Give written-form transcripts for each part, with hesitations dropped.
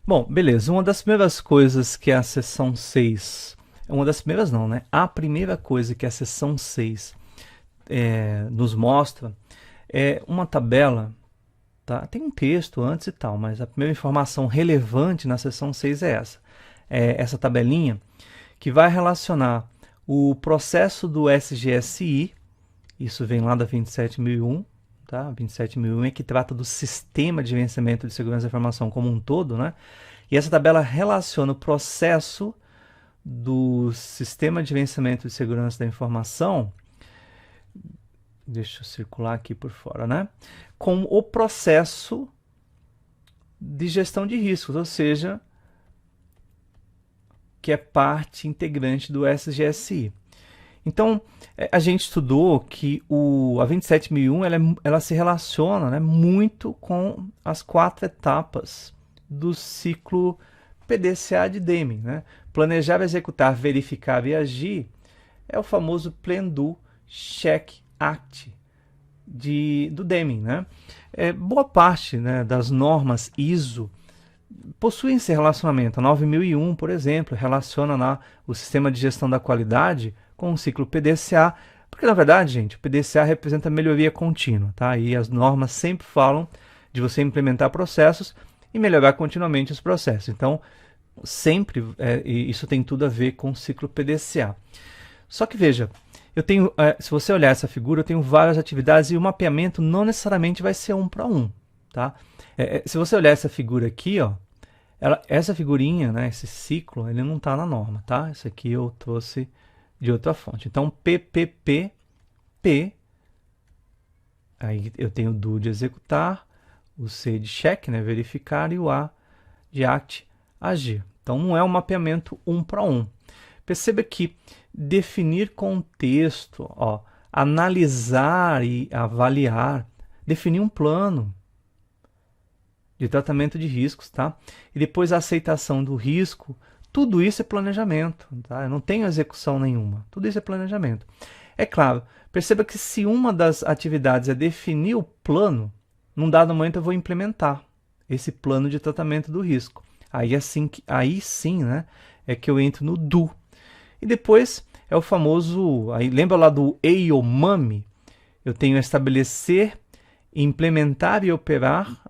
Bom, beleza. Uma das primeiras coisas que a seção 6, uma das primeiras não, né? A primeira coisa que a seção 6 nos mostra é uma tabela, tá? Tem um texto antes e tal, mas a primeira informação relevante na seção 6 é essa. É essa tabelinha que vai relacionar o processo do SGSI, isso vem lá da 27001, tá? 27001 é que trata do sistema de gerenciamento de segurança da informação como um todo, né? E essa tabela relaciona o processo do sistema de gerenciamento de segurança da informação, deixa eu circular aqui por fora, né? Com o processo de gestão de riscos, ou seja, que é parte integrante do SGSI. Então, a gente estudou que a 27001 ela se relaciona, né, muito com as 4 etapas do ciclo PDCA de Deming, né? Planejar, executar, verificar e agir é o famoso Plan, Do, Check, Act do Deming, né? Boa parte, né, das normas ISO possuem esse relacionamento. A 9001, por exemplo, relaciona lá o sistema de gestão da qualidade com o ciclo PDCA, porque na verdade, gente, o PDCA representa melhoria contínua, tá? E as normas sempre falam de você implementar processos e melhorar continuamente os processos. Então, sempre isso tem tudo a ver com o ciclo PDCA. Só que veja, eu tenho, se você olhar essa figura, eu tenho várias atividades e o mapeamento não necessariamente vai ser um para um, tá? Se você olhar essa figura aqui, ó, essa figurinha, né, esse ciclo, ele não está na norma, tá? Isso aqui eu trouxe de outra fonte. Então, PPPP, aí eu tenho o do de executar, o C de check, né, verificar, e o A de act, agir. Então, não é um mapeamento um para um. Perceba que definir contexto, ó, analisar e avaliar, definir um plano de tratamento de riscos, tá? E depois a aceitação do risco, tudo isso é planejamento, tá? Eu não tenho execução nenhuma, tudo isso é planejamento. É claro, perceba que se uma das atividades é definir o plano, num dado momento eu vou implementar esse plano de tratamento do risco. Aí sim, né, é que eu entro no do. E depois é o famoso, aí lembra lá do EIOMAMI? Eu tenho estabelecer, implementar e operar,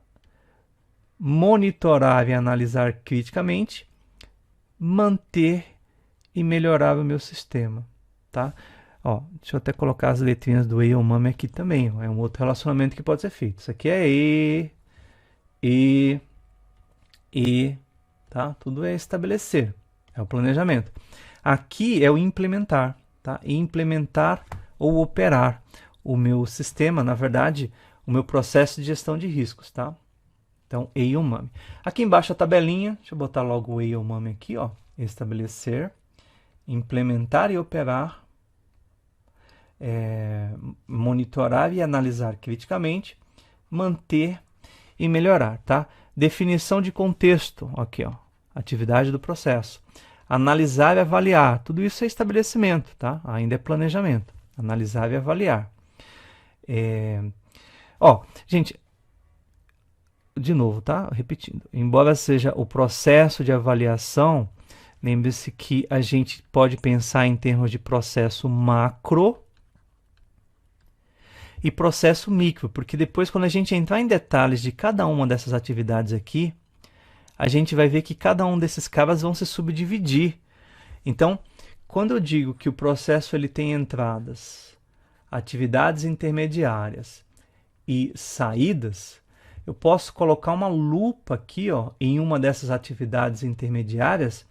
monitorar e analisar criticamente, manter e melhorar o meu sistema, tá? Ó, deixa eu até colocar as letrinhas do EIOMAMI aqui também, ó, é um outro relacionamento que pode ser feito. Isso aqui é E, tá? Tudo é estabelecer, é o planejamento. Aqui é o implementar, tá? Implementar ou operar o meu sistema, na verdade, o meu processo de gestão de riscos, tá? Então, EIOMAMI. Aqui embaixo a tabelinha, deixa eu botar logo o EIOMAMI aqui, ó. Estabelecer, implementar e operar, monitorar e analisar criticamente, manter e melhorar, tá? Definição de contexto, aqui, ó, atividade do processo. Analisar e avaliar, tudo isso é estabelecimento, tá? Ainda é planejamento. Analisar e avaliar. Ó, gente, de novo, tá? Repetindo. Embora seja o processo de avaliação, lembre-se que a gente pode pensar em termos de processo macro e processo micro, porque depois, quando a gente entrar em detalhes de cada uma dessas atividades aqui, a gente vai ver que cada um desses caras vão se subdividir. Então, quando eu digo que o processo ele tem entradas, atividades intermediárias e saídas, eu posso colocar uma lupa aqui, ó, em uma dessas atividades intermediárias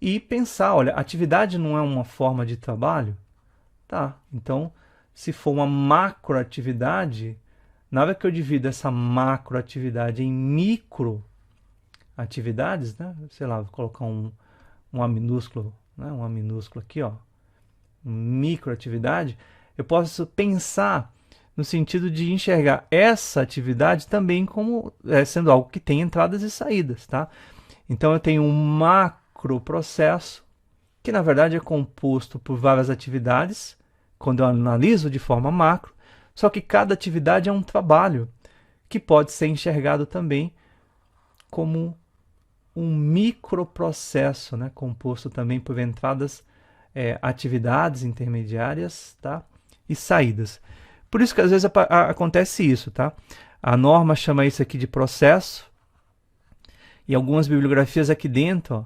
e pensar, olha, atividade não é uma forma de trabalho? Tá, então, se for uma macroatividade, na hora que eu divido essa macroatividade em microatividades, né? Sei lá, vou colocar um A minúsculo, né? Um A minúsculo aqui, ó, microatividade, eu posso pensar no sentido de enxergar essa atividade também como sendo algo que tem entradas e saídas, tá? Então eu tenho um macroprocesso que na verdade é composto por várias atividades, quando eu analiso de forma macro, só que cada atividade é um trabalho que pode ser enxergado também como um microprocesso, né, composto também por entradas, atividades intermediárias, tá, e saídas. Por isso que às vezes acontece isso, tá? A norma chama isso aqui de processo, e algumas bibliografias aqui dentro, ó,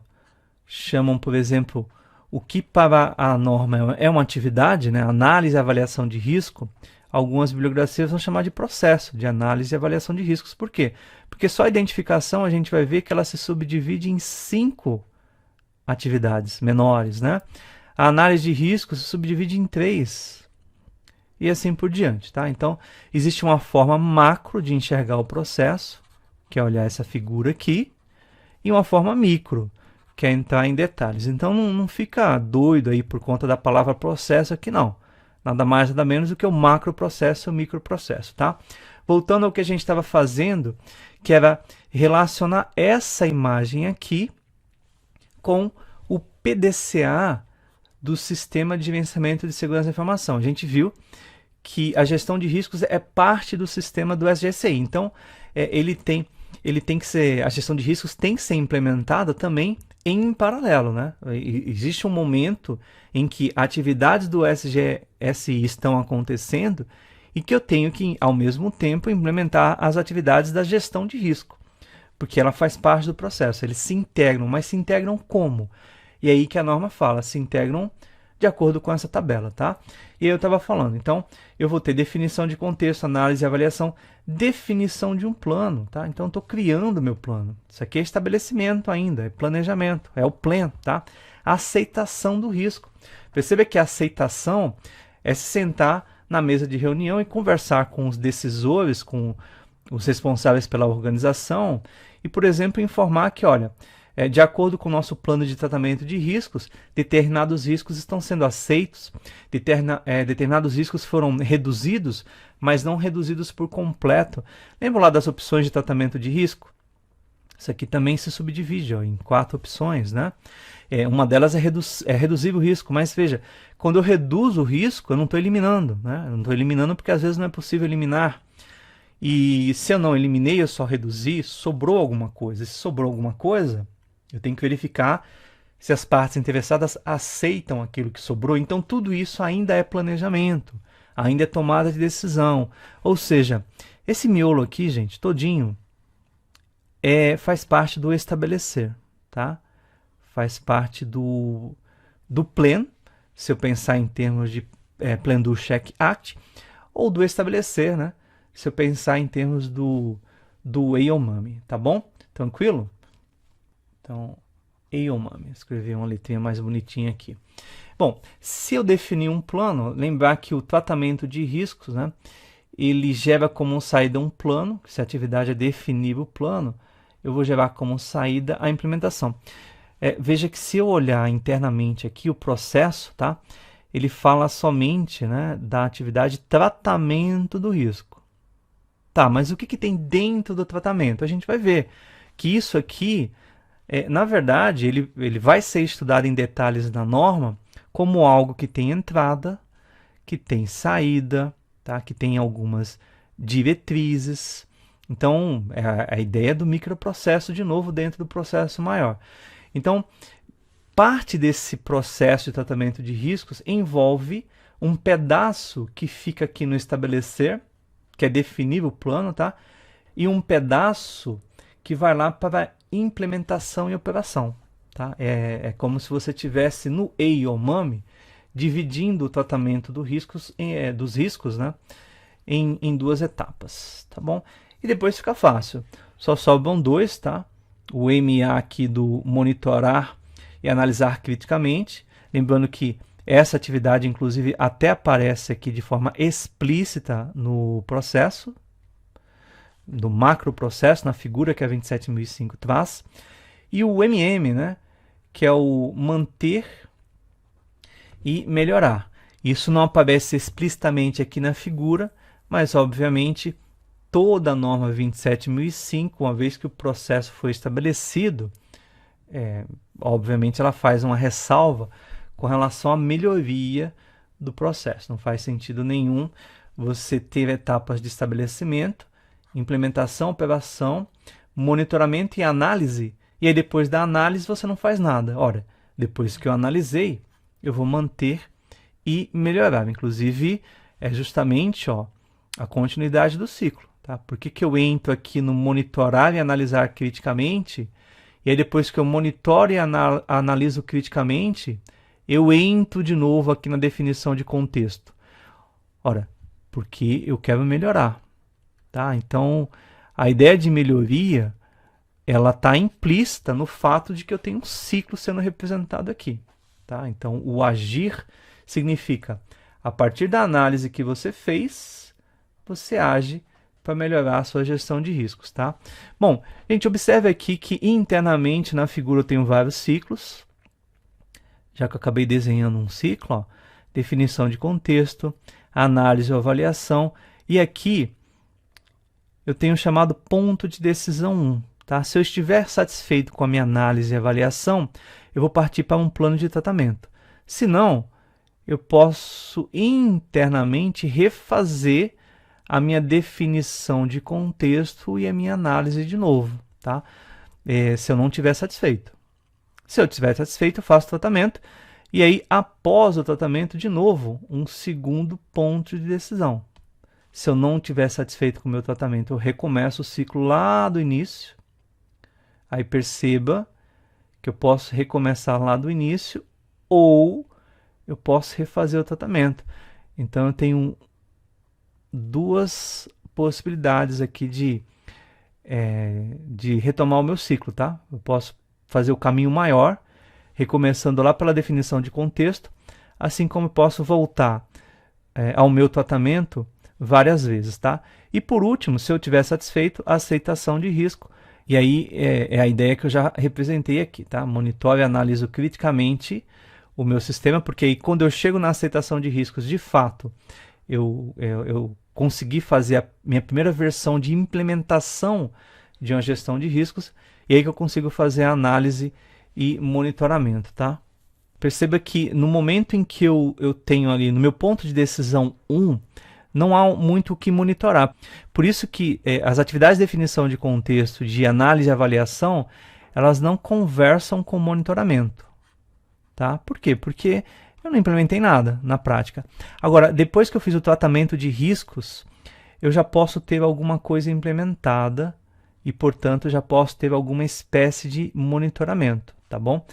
chamam, por exemplo, o que para a norma é uma atividade, né, análise e avaliação de risco. Algumas bibliografias vão chamar de processo de análise e avaliação de riscos. Por quê? Porque só a identificação a gente vai ver que ela se subdivide em 5 atividades menores, né? A análise de riscos se subdivide em 3 e assim por diante, tá? Então, existe uma forma macro de enxergar o processo, que é olhar essa figura aqui, e uma forma micro, que é entrar em detalhes. Então, não fica doido aí por conta da palavra processo aqui, não. Nada mais, nada menos do que o macroprocesso e o microprocesso, tá? Voltando ao que a gente estava fazendo, que era relacionar essa imagem aqui com o PDCA do Sistema de Gerenciamento de Segurança da Informação. A gente viu que a gestão de riscos é parte do sistema do SGSI. Então, ele tem que ser, a gestão de riscos tem que ser implementada também em paralelo, né? Existe um momento em que atividades do SGSI estão acontecendo e que eu tenho que, ao mesmo tempo, implementar as atividades da gestão de risco, porque ela faz parte do processo. Eles se integram, mas se integram como? E aí que a norma fala, se integram de acordo com essa tabela, tá? E eu estava falando, então, eu vou ter definição de contexto, análise e avaliação, definição de um plano, tá? Então, eu estou criando meu plano. Isso aqui é estabelecimento ainda, é planejamento, é o plan, tá? Aceitação do risco. Perceba que a aceitação é se sentar na mesa de reunião e conversar com os decisores, com os responsáveis pela organização e, por exemplo, informar que, olha, de acordo com o nosso plano de tratamento de riscos, determinados riscos estão sendo aceitos, determinados riscos foram reduzidos, mas não reduzidos por completo. Lembra lá das opções de tratamento de risco? Isso aqui também se subdivide em 4 opções, né? Uma delas é reduzir o risco, mas veja, quando eu reduzo o risco, eu não estou eliminando, né? Eu não estou eliminando porque às vezes não é possível eliminar. E se eu não eliminei, eu só reduzi, sobrou alguma coisa. Se sobrou alguma coisa, eu tenho que verificar se as partes interessadas aceitam aquilo que sobrou. Então, tudo isso ainda é planejamento, ainda é tomada de decisão. Ou seja, esse miolo aqui, gente, todinho, faz parte do estabelecer, tá? Faz parte do plan, se eu pensar em termos de Plan Do Check Act, ou do estabelecer, né? Se eu pensar em termos do EOMAMI, tá bom? Tranquilo? Então, EOMAMI, escrevi uma letrinha mais bonitinha aqui. Bom, se eu definir um plano, lembrar que o tratamento de riscos, né, ele gera como saída um plano, se a atividade é definir o plano, eu vou gerar como saída a implementação. Veja que se eu olhar internamente aqui o processo, tá, ele fala somente, né, da atividade tratamento do risco. Tá, mas o que tem dentro do tratamento? A gente vai ver que isso aqui, na verdade, ele vai ser estudado em detalhes na norma como algo que tem entrada, que tem saída, tá? Que tem algumas diretrizes. Então, a ideia do microprocesso, de novo, dentro do processo maior. Então, parte desse processo de tratamento de riscos envolve um pedaço que fica aqui no estabelecer, que é definir o plano, tá? E um pedaço que vai lá para implementação e operação, tá? É como se você tivesse no EIOMAMI dividindo o tratamento dos riscos, né? Em 2 etapas, tá bom? E depois fica fácil. Só sobram 2, tá? O MA aqui do monitorar e analisar criticamente. Lembrando que essa atividade, inclusive, até aparece aqui de forma explícita no processo, do macroprocesso, na figura que a 27005 traz. E o MM, né, que é o manter e melhorar. Isso não aparece explicitamente aqui na figura, mas, obviamente, toda a norma 27005, uma vez que o processo foi estabelecido, obviamente ela faz uma ressalva com relação à melhoria do processo. Não faz sentido nenhum você ter etapas de estabelecimento, implementação, operação, monitoramento e análise e aí depois da análise você não faz nada. Ora, depois que eu analisei, eu vou manter e melhorar. Inclusive, é justamente a continuidade do ciclo. Tá? Por que eu entro aqui no monitorar e analisar criticamente, e aí depois que eu monitoro e analiso criticamente, eu entro de novo aqui na definição de contexto? Ora, porque eu quero melhorar. Tá? Então, a ideia de melhoria, ela está implícita no fato de que eu tenho um ciclo sendo representado aqui. Tá? Então, o agir significa, a partir da análise que você fez, você age para melhorar a sua gestão de riscos. Tá? Bom, a gente observa aqui que internamente na figura eu tenho vários ciclos. Já que eu acabei desenhando um ciclo, definição de contexto, análise ou avaliação, e aqui eu tenho chamado ponto de decisão 1. Tá? Se eu estiver satisfeito com a minha análise e avaliação, eu vou partir para um plano de tratamento. Se não, eu posso internamente refazer a minha definição de contexto e a minha análise de novo, tá? Se eu não estiver satisfeito. Se eu estiver satisfeito, eu faço tratamento. E aí, após o tratamento, de novo, um segundo ponto de decisão. Se eu não estiver satisfeito com o meu tratamento, eu recomeço o ciclo lá do início. Aí perceba que eu posso recomeçar lá do início ou eu posso refazer o tratamento. Então, eu tenho duas possibilidades aqui de retomar o meu ciclo, tá? Eu posso fazer o caminho maior, recomeçando lá pela definição de contexto, assim como eu posso voltar ao meu tratamento várias vezes, tá? E por último, se eu estiver satisfeito, a aceitação de risco. E aí é a ideia que eu já representei aqui, tá? Monitoro e analiso criticamente o meu sistema, porque aí quando eu chego na aceitação de riscos, de fato, eu consegui fazer a minha primeira versão de implementação de uma gestão de riscos, e aí que eu consigo fazer a análise e monitoramento, tá? Perceba que no momento em que eu tenho ali, no meu ponto de decisão 1, não há muito o que monitorar. Por isso que as atividades de definição de contexto, de análise e avaliação, elas não conversam com monitoramento. Tá? Por quê? Porque eu não implementei nada na prática. Agora, depois que eu fiz o tratamento de riscos, eu já posso ter alguma coisa implementada e, portanto, já posso ter alguma espécie de monitoramento, tá bom?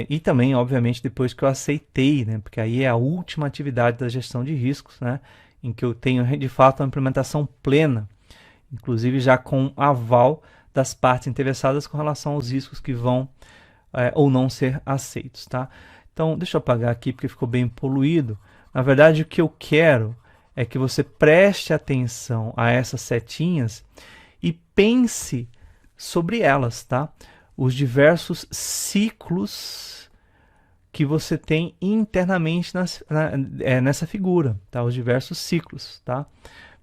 E também, obviamente, depois que eu aceitei, né? Porque aí é a última atividade da gestão de riscos, né? Em que eu tenho, de fato, uma implementação plena, inclusive já com aval das partes interessadas com relação aos riscos que vão ou não ser aceitos, tá? Então, deixa eu apagar aqui porque ficou bem poluído. Na verdade, o que eu quero é que você preste atenção a essas setinhas e pense sobre elas, tá? Os diversos ciclos que você tem internamente nessa figura, tá? Os diversos ciclos, tá?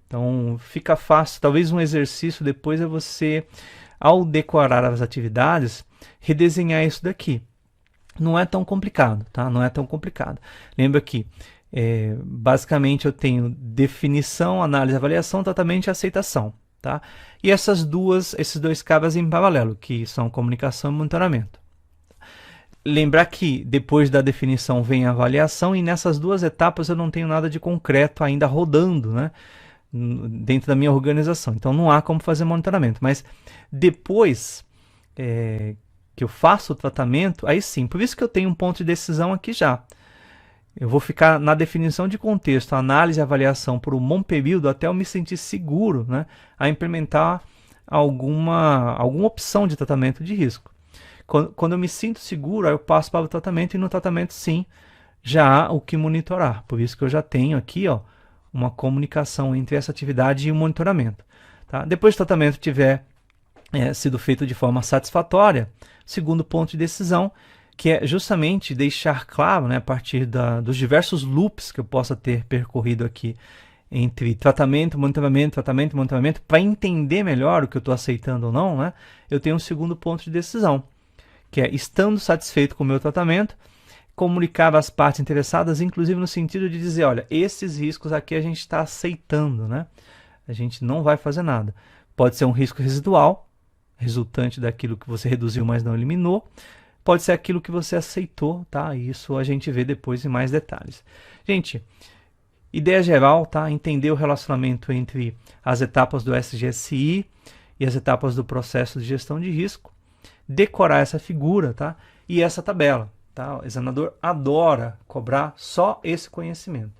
Então, fica fácil. Talvez um exercício depois é você, ao decorar as atividades, redesenhar isso daqui. Não é tão complicado, tá? Não é tão complicado. Lembra que, basicamente, eu tenho definição, análise, avaliação, tratamento e aceitação, tá? E esses dois cabos em paralelo, que são comunicação e monitoramento. Lembrar que depois da definição vem a avaliação e nessas duas etapas eu não tenho nada de concreto ainda rodando, né? Dentro da minha organização. Então não há como fazer monitoramento. Mas depois que eu faço o tratamento, aí sim. Por isso que eu tenho um ponto de decisão aqui já. Eu vou ficar na definição de contexto, análise e avaliação por um bom período até eu me sentir seguro, né, a implementar alguma opção de tratamento de risco. Quando eu me sinto seguro, aí eu passo para o tratamento e no tratamento sim, já há o que monitorar. Por isso que eu já tenho aqui uma comunicação entre essa atividade e o monitoramento. Tá? Depois que o tratamento tiver sido feito de forma satisfatória, segundo ponto de decisão, que é justamente deixar claro, né, a partir dos diversos loops que eu possa ter percorrido aqui, entre tratamento, monitoramento, para entender melhor o que eu estou aceitando ou não, né, eu tenho um segundo ponto de decisão, que é, estando satisfeito com o meu tratamento, comunicar às partes interessadas, inclusive no sentido de dizer, olha, esses riscos aqui a gente está aceitando, né? A gente não vai fazer nada. Pode ser um risco residual, resultante daquilo que você reduziu, mas não eliminou. Pode ser aquilo que você aceitou, tá? Isso a gente vê depois em mais detalhes. Gente, ideia geral, tá? Entender o relacionamento entre as etapas do SGSI e as etapas do processo de gestão de risco, decorar essa figura, tá? E essa tabela, tá? O examinador adora cobrar só esse conhecimento.